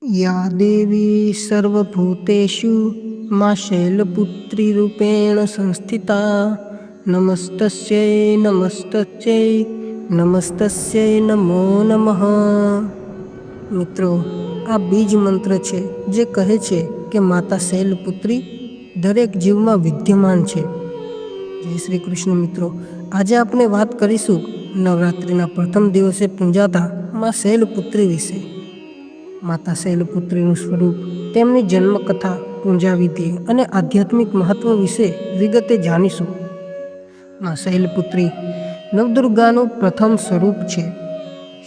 या देवी सर्वभूतेषु मा शैलपुत्रीरूपेण संस्थिता नमस्तस्यै नमस्तस्यै नमस्तस्यै नमो नमः। મિત્રો, આ બીજ મંત્ર છે જે કહે છે કે માતા શૈલપુત્રી દરેક જીવમાં વિદ્યમાન છે। જય શ્રી કૃષ્ણ મિત્રો, આજે આપણે વાત કરીશું નવરાત્રિના પ્રથમ દિવસે પૂજાતા મા શૈલપુત્રી વિશે। માતા શૈલપુત્રીનું સ્વરૂપ, તેમની જન્મકથા, પૂજા વિધિ અને આધ્યાત્મિક મહત્વ વિશે વિગતે જાણીશું। મા શૈલપુત્રી નવદુર્ગાનું પ્રથમ સ્વરૂપ છે।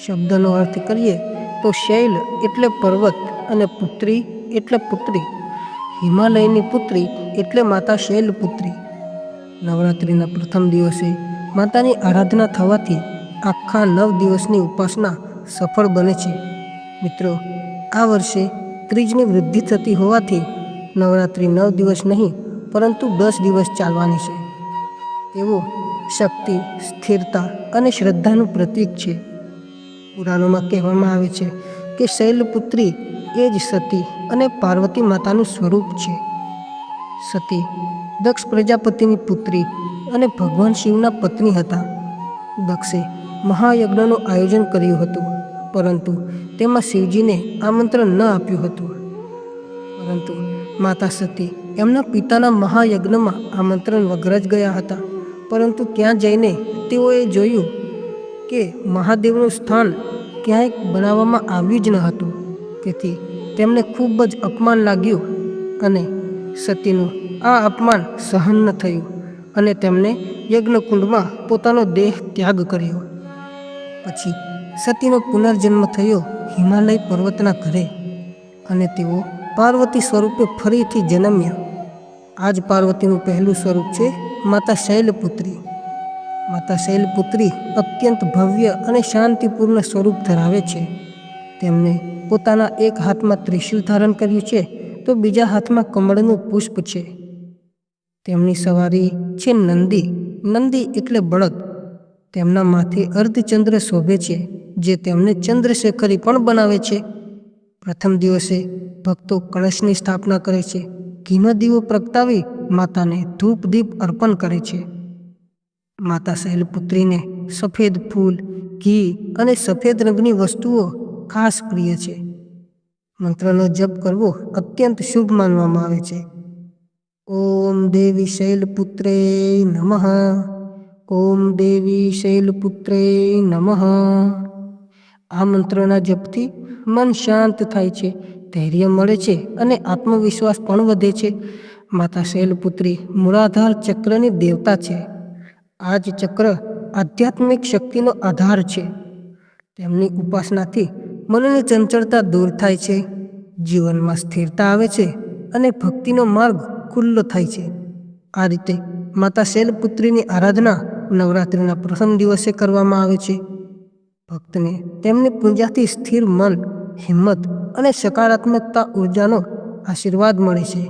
શબ્દનો અર્થ કરીએ તો શૈલ એટલે પર્વત અને પુત્રી એટલે પુત્રી। હિમાલયની પુત્રી એટલે માતા શૈલપુત્રી। નવરાત્રિના પ્રથમ દિવસે માતાની આરાધના થવાથી આખા 9 દિવસની ઉપાસના સફળ બને છે। મિત્રો, આ વર્ષે ત્રીજની વૃદ્ધિ થતી હોવાથી નવરાત્રિ 9 દિવસ નહીં પરંતુ 10 દિવસ ચાલવાની છે। તેઓ શક્તિ, સ્થિરતા અને શ્રદ્ધાનું પ્રતીક છે। પુરાણોમાં કહેવામાં આવે છે કે શૈલપુત્રી એ જ સતી અને પાર્વતી માતાનું સ્વરૂપ છે। સતી દક્ષ પ્રજાપતિની પુત્રી અને ભગવાન શિવના પત્ની હતા। દક્ષે મહાયજ્ઞનું આયોજન કર્યું હતું, પરંતુ તેમાં શિવજીને આમંત્રણ ન આપ્યું હતું। પરંતુ માતા સતી એમના પિતાના મહાયજ્ઞમાં આમંત્રણ વગર જ ગયા હતા। પરંતુ ત્યાં જઈને તેઓએ જોયું કે મહાદેવનું સ્થાન ક્યાંય બનાવવામાં આવ્યું જ ન હતું। તેથી તેમને ખૂબ જ અપમાન લાગ્યું અને સતીનું આ અપમાન સહન ન થયું અને તેમણે યજ્ઞકુંડમાં પોતાનો દેહ ત્યાગ કર્યો। પછી સતીનો પુનર્જન્મ થયો હિમાલય પર્વતના ઘરે અને તેઓ પાર્વતી સ્વરૂપે ફરીથી જન્મ્યા। આ જ પાર્વતીનું પહેલું સ્વરૂપ છે માતા શૈલપુત્રી। માતા શૈલપુત્રી અત્યંત ભવ્ય અને શાંતિપૂર્ણ સ્વરૂપ ધરાવે છે। તેમને પોતાના એક હાથમાં ત્રિશૂલ ધારણ કર્યું છે તો બીજા હાથમાં કમળનું પુષ્પ છે। તેમની સવારી છે નંદી। નંદી એટલે બળદ। તેમના માથે અર્ધચંદ્ર શોભે છે, જે તેમને ચંદ્રશેખરી પણ બનાવે છે। પ્રથમ દિવસે ભક્તો કળશની સ્થાપના કરે છે, ઘીનો દીવો પ્રગટાવી માતાને ધૂપ દીપ અર્પણ કરે છે। માતા શૈલપુત્રીને સફેદ ફૂલ, ઘી અને સફેદ રંગની વસ્તુઓ ખાસ પ્રિય છે। મંત્રનો જપ કરવો અત્યંત શુભ માનવામાં આવે છે। ઓમ દેવી શૈલપુત્રે નમઃ, ઓમ દેવી શૈલપુત્રે નમઃ। આ મંત્રના જપથી મન શાંત થાય છે, ધૈર્ય મળે છે અને આત્મવિશ્વાસ પણ વધે છે। માતા શૈલપુત્રી મૂળાધાર ચક્રની દેવતા છે। આ જ ચક્ર આધ્યાત્મિક શક્તિનો આધાર છે। તેમની ઉપાસનાથી મનની ચંચળતા દૂર થાય છે, જીવનમાં સ્થિરતા આવે છે અને ભક્તિનો માર્ગ ખુલ્લો થાય છે। આ રીતે માતા શૈલપુત્રીની આરાધના નવરાત્રિના પ્રથમ દિવસે કરવામાં આવે છે। ભક્તને તેમની પૂજાથી સ્થિર મન, હિંમત અને સકારાત્મકતા ઉર્જાનો આશીર્વાદ મળે છે।